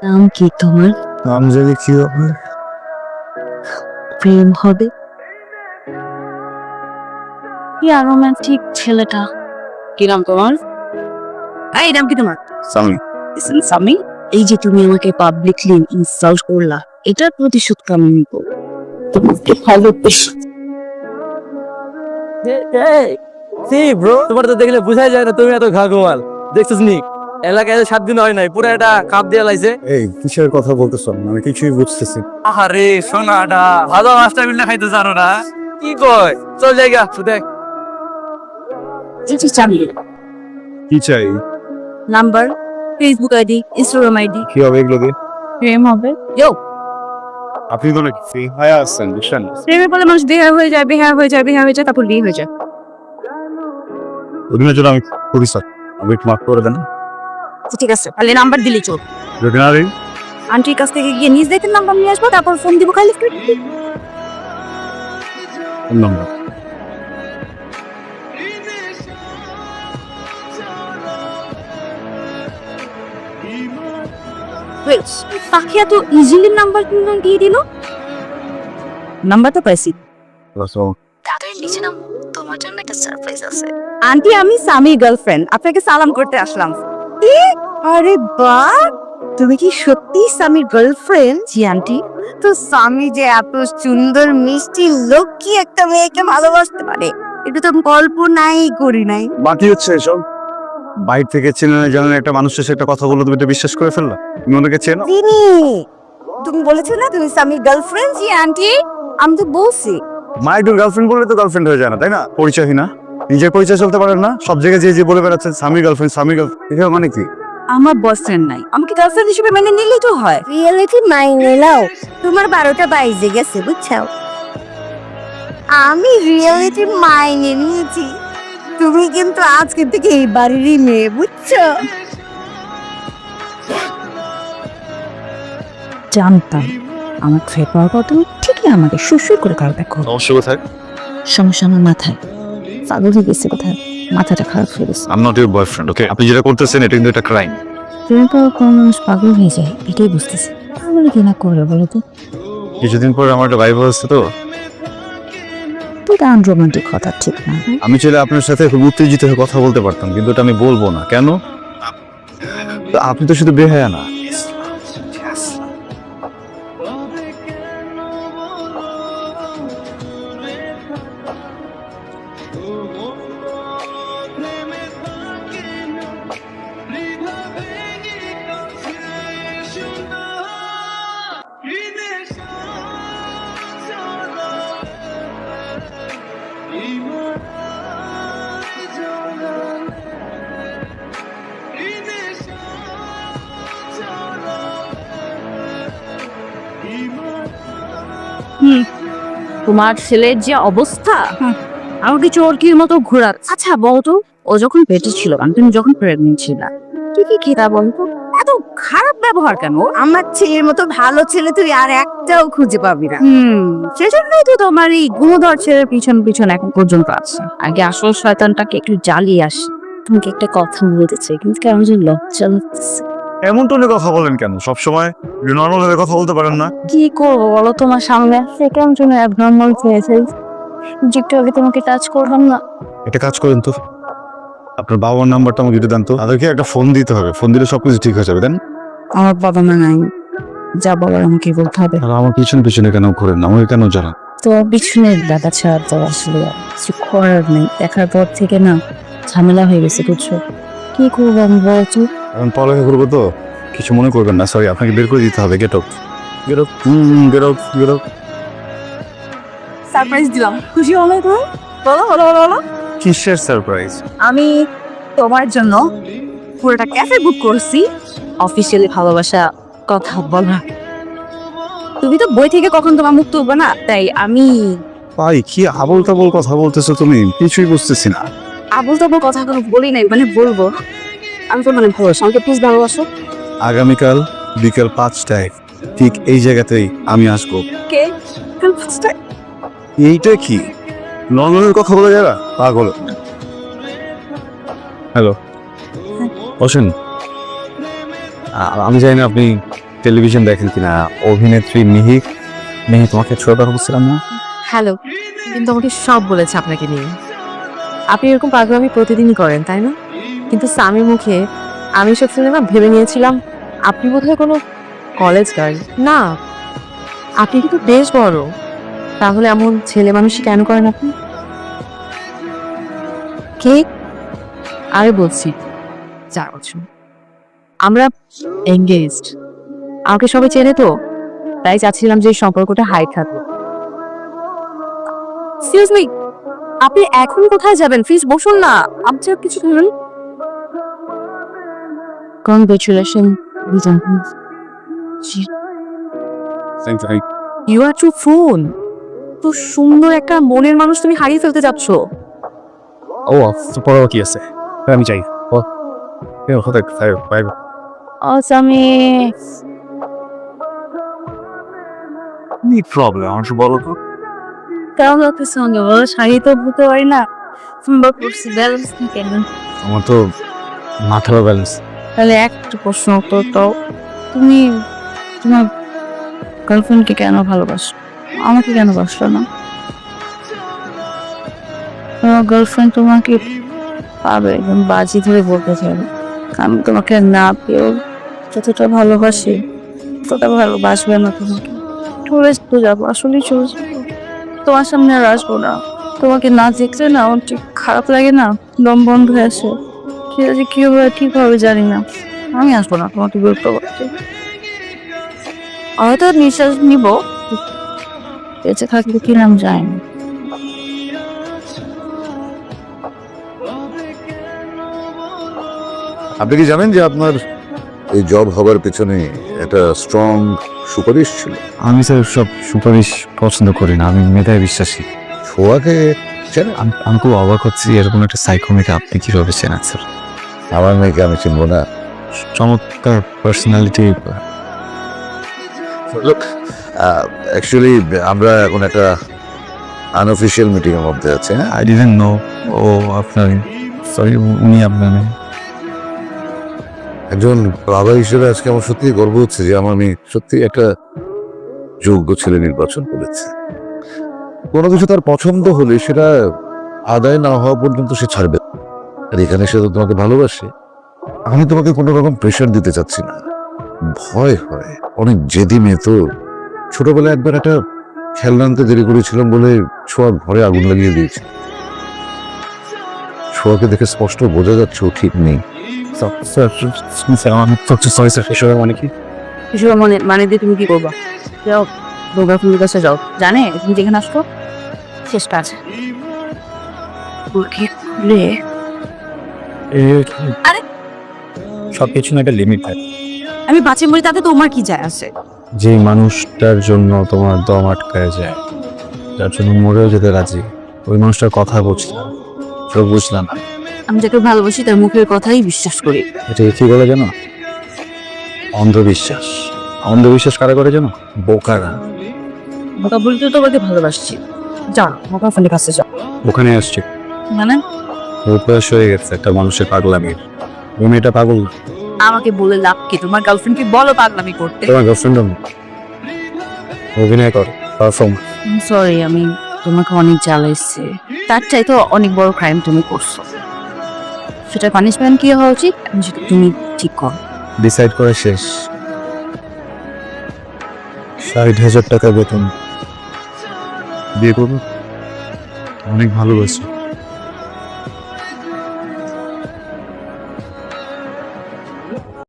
নাম কি তোমার? নাম যদি কি হবে? প্রেম হবে? কি রোমান্টিক ছেলেটা। কি নাম তোমার? এই নাম কি তোমার? সামি। সামি। এই যে তুমি আমাকে পাবলিকলি ইনসাল্ট করলা, এটার প্রতিশোধ কেমন নিব? তোমাকে ভালোবেসে তোমার তো দেখলে বুঝাই যায় না তুমি এত ঘাগোয়াল। দেখছিস নি এলাকায় 7 দিন হয় নাই পুরো একটা কাপ দিয়ে লাইছে। এই কিসের কথা বলতেছো? আমি কিছুই বুঝতেছি। আরে সোনাটা ভালো মাছটা বিলটা খাইতে জানো না? কি কয় চল জায়গা দেখ। কি চাই? Number, Facebook ID, Instagram ID. কি হবে এগুলো দিয়ে? প্রেম হবে? ইয়ো, আপনি তো নাকি ফ্রি হয়ে আসছেন, বুঝছেন? প্রেমে বলে মানুষ বেহার হয়ে যায়, বেহার হয়ে যায়, বেহার হয়ে যায়, তারপর বিয়ে হয়ে যায়। ওদিনের জন্য আমি করি স্যার, আমি একটু মাফ করে দেন। আচ্ছা, ঠিক আছে, তাহলে নাম্বার দিলি চল। যদি না দিই আন্টির কাছ থেকে গিয়ে নিজ দায়িত্বের নাম্বার নিয়ে আসবো, তারপর ফোন দিব খালি। নম্বর তাকে এত ইজিলি নাম্বার দিয়ে দিল। নাম্বার তো পাইছি। তাদের নিচে নাম, তোমার জন্য একটা সারপ্রাইজ আছে। আন্টি, আমি সামির গার্লফ্রেন্ড, আপনাকে সালাম করতে আসলাম। কি? আরে বাহ, তুমি কি সত্যি সামির গার্লফ্রেন্ড? জি আন্টি। তো সামি যে এত সুন্দর মিষ্টি লোক কি একটা মেয়েকে ভালোবাসতে পারে, এটা তো কল্পনাই করি নাই। বাকি হচ্ছে এসব বাইরে থেকে চেনে না জানেন একটা মানুষের সাথে একটা কথা বললো, তুমি এটা বিশ্বাস করে ফেললা? তুমি ওনাকে চেনো? চিনি। তুমি বলেছো না তুমি সামির গার্লফ্রেন্ড? জি আন্টি, আমি তো বলছি। মায়ের গার্লফ্রেন্ড বললে তো গার্লফ্রেন্ড হয়ে যায় না, তাই না? পরিচয়হীনা, নিজের পরিচয় চলতে পারেন না, সব জায়গায় যে বলে বেড়াচ্ছেন স্বামী গার্লফ্রেন্ড স্বামী গার্লফ্রেন্ড, এটা মানে কি? আমার বয়ফ্রেন্ড নাই, আমাকে গার্লফ্রেন্ড হিসেবে মেনে নিলেই তো হয়। রিয়েলিটি মাইনে নাও, তোমার 12টা বাইজে গেছে বুঝছো। আমি রিয়েলিটি মাইনে নিয়েছি, তুমি কিন্তু আজকে থেকে এই বাড়িরই মেয়ে বুঝছো। জানতাম আমার ফের পাওয়ার পর তুমি ঠিকই আমাকে সুসুর করে কারো দেখো। সমস্যা কোথায়? সমস্যা আমার মাথায়, পাগল হয়ে গেছে কোথায়, মাথাটা খারাপ হয়ে গেছে। I am not your boyfriend, okay? আপনি যেটা করতেছেন এটা কিন্তু একটা ক্রাইম। প্রেম পাওয়ার পর মানুষ পাগল হয়ে যায়, এটাই বুঝতেছি। তাহলে কি না করবে বলো তো? কিছুদিন পরে আমার একটা ভাইবা হচ্ছে, তো এটা আনরোমান্টিক কথা, ঠিক না? আমি চাইলে আপনার সাথে খুব উত্তেজিত হয়ে কথা বলতে পারতাম, কিন্তু এটা আমি বলবো না। কেন? তো আপনি তো শুধু বেহায়া না। তোমার ছেলের যে অবস্থা, আমাকে চোরকির মতো ঘোরাচ্ছে। আচ্ছা বলতো, ও যখন পেটে ছিল আর তুমি যখন প্রেগনেন্ট ছিল, কি কি খেতা বলতো? এত খারাপ ব্যবহার কেন? আমার ছেলের মতো ভালো ছেলে তুই আর একটাও খুঁজে পাবি না। সেজন্যই তো তোমার এই গুণধর ছেলের পিছন পিছন এখন পর্যন্ত আছে। আগে আসল শয়তানটাকে একটু জ্বালিয়ে আসি। তোমাকে একটা কথা বলতে চাই, কিন্তু কেমন যেন লজ্জা লাগতেছে। এমন টোনে কথা বলেন কেন? সবসময় নর্মাল ভাবে কথা বলতে পারেন না? কি করবো বলো, তোমার সামনে কেমন যেন অ্যাবনর্মাল হয়েছে। যে একটু আগে তোমাকে টাচ করলাম না। এটা কাজ করেন তো, আপনার বাবার নাম্বারটা আমাকে দিতে দেন তো। তাদেরকে একটা ফোন দিতে হবে, ফোন দিলে সবকিছু ঠিক হয়ে যাবে। দেন। আমার বাবা মা নাই, যা বলার আমাকে বলতে হবে। আর আমার পিছনে পিছনে কেন ঘোরেন? আমাকে কেন জানান? তোমার পিছনে দাদা ছাড়া তো আসলে কিছু করার নেই। দেখার পর থেকে না ঝামেলা হয়ে গেছে বুঝছো। কি করবো আমি বলছো? এখন পড়ালেখা করবো তো, কিছু মনে করবেন না। সরি, আপনাকে বের করে দিতে হবে। Get out, get out, get out, get out. Surprise দিলাম, খুশি হলে তুমি? বলো বলো বলো বলো। কিসের সারপ্রাইজ? আমি তোমার জন্য পুরোটা ক্যাফে বুক করছি, অফিসিয়ালি ভালোবাসা কথা বলা। তুমি তো বই থেকে কখন তোমার মুখ তুলবে না, তাই আমি ভাই কি আবল তাবল কথা বলতেছো তুমি? কিছুই বুঝতেছি না। আবল তাবল কথা কোনো বলি নাই, মানে বলবো। আমি তো মানে ভালোবাসো, আমাকে প্লিজ ভালোবাসো। আগামীকাল বিকেল 5টায় ঠিক এই জায়গাতেই আমি আসবো। কে? এইটা কি নর্মালের কথা বলে যারা পাগল? হ্যালো, বসেন। আমি জানি না আপনি টেলিভিশন দেখেন কিনা, অভিনেত্রী মিহি তোমাকে ছোট কথা বলছিলাম না? হ্যালো, কিন্তু আমাকে সব বলেছে আপনাকে নিয়ে। আপনি এরকম পাগলামি প্রতিদিনই করেন, তাই না? কিন্তু স্বামীর মুখে আমি সব শুনে না ভেবে নিয়েছিলাম আপনি বোধহয় কোনো কলেজ গার্ল না। আপনি কিন্তু বেশ বড়, তাহলে এমন ছেলে মানুষই কেন করেন আপনি? কে? আরে বলছি 4 বছর আমরা এঙ্গেজড। আমাকে সবাই চেনে তো, তাই চাচ্ছিলাম যে এই সম্পর্কটা হাই থাকবে। এক্সকিউজ মি, আপনি এখন কোথায় যাবেন? প্লিজ বসুন না, আপনি কিছু বলুন। Congratulation. You are too phone. তো সুন্দর একটা মনের মানুষ তুমি হারিয়ে ফেলতে যাচ্ছ। ও পড়াও কি আছে, আমি চাই আমি প্রবলেম আমার বলো তো। কেমন লাগতেছে সঙ্গে বলো, শাড়ি তো বুঝতে পারি না, সুন্দর করছি, ব্যালেন্স কি কেন? আমার তো মাথার ব্যালেন্স। তাহলে একটা প্রশ্ন উত্তর দাও, তুমি তোমার গার্লফ্রেন্ডকে কেন ভালোবাসো? আমাকে কেন বাসলো না? তোমার গার্লফ্রেন্ড তোমাকে পাবে, একদম বাজি ধরে বলতে চাইবে আমি তোমাকে না পেয়েও যতটা ভালোবাসি ততটা ভালোবাসবে না তোমাকে। চলে তো যাবো, আসলেই চলে যাবো, তোমার সামনে আর আসবো না। তোমাকে না দেখলে না আমার ঠিক খারাপ লাগে না, দম বন্ধ হয়ে আসে। ঠিক আছে, কি হবে ঠিক হবে জানি না, আমি আসবো না তোমাকে বিরক্ত করতে। হয়তো নিঃশ্বাস নিব, বেঁচে থাকলে কি নাম যায় না। আপনি কি জানেন যে আপনার এই জব হবার পেছনে একটা স্ট্রং সুপারিশ ছিল? আমি স্যার সব সুপারিশ পছন্দ করি না, আমি মেধায় বিশ্বাসী। ছোঁয়াকে চেনেন? আমি খুব অবাক হচ্ছি, এরকম একটা সাইকোমেকে আপনি কিভাবে চেনেন স্যার? আমার মেয়েকে আমি চিনবো না? চমৎকার পার্সোনালিটি। অ্যাকচুয়ালি আমরা এখন একটা আনঅফিসিয়াল মিটিং এর মধ্যে আছি। হ্যাঁ, আই ডিডন্ট নো ও আপনার, সরি উনি আপনার মেয়ে। একজন বাবা হিসেবে আজকে আমার সত্যি গর্ব হচ্ছে যে আমার মেয়ে সত্যি একটা যোগ্য ছেলে নির্বাচন করেছে। কোনো কিছু তার পছন্দ হলে সেটা আদায় না হওয়া পর্যন্ত সে ছাড়বে না। আর এখানে সে তো তোমাকে ভালোবাসে। আমি তোমাকে কোনো রকম প্রেশার দিতে চাচ্ছি না। ভয় হয়, অনেক জেদি মেয়ে তো। ছোটবেলায় একবার একটা খেলনা আনতে দেরি করেছিলাম বলে ছোঁয়া ঘরে আগুন লাগিয়ে দিয়েছে। ছোঁয়াকে দেখে স্পষ্ট বোঝা যাচ্ছে ও ঠিক নেই। সরি স্যার, এসবের মানে কি? এসব মানে দিয়ে তুমি কি করবা? যাও দুর্গাপুরের কাছে যাও, জানে তুমি যেখানে আসছো চেষ্টা আছে। আরে সবকিছু না একটা লিমিট থাকে। আমি বাঁচে মরি তাতে তোমার কি যায় আসে? যে মানুষটার জন্য তোমার দম আটকায় যায়, যার জন্য মরেও যেতে রাজি, ওই মানুষটার কথা বুঝলাম, সব বুঝলাম না। আমি যাকে ভালোবাসি তার মুখের কথাই বিশ্বাস করি। এটা কি বলে জানো? অন্ধবিশ্বাস। অন্ধবিশ্বাস কারা করে জানো? বোকারা। বোকা বলতে তোমাকে ভালোবাসছি, যাও মোকা ফোনের কাছে যাও। ওখানে আসছে মানে অভ্যাস হয়ে গেছে একটা মানুষের পাগলামির। ওই মেয়েটা পাগল না। আমাকে বলে লাভ কি? তোমার গার্লফ্রেন্ডকে বলো পাগলামি করতে। তোমার গার্লফ্রেন্ড অভিনয় করে, পারফর্ম। সরি, আমি তোমাকে অনেক জ্বালাইছি, তার চাইতে অনেক বড় ক্রাইম তুমি করছো। সেটার পানিশমেন্ট কি হওয়া উচিত সেটা তুমি ঠিক করো। ডিসাইড করে শেষ। 60,000 টাকা বেতন, বিয়ে করবো, অনেক ভালোবাসি।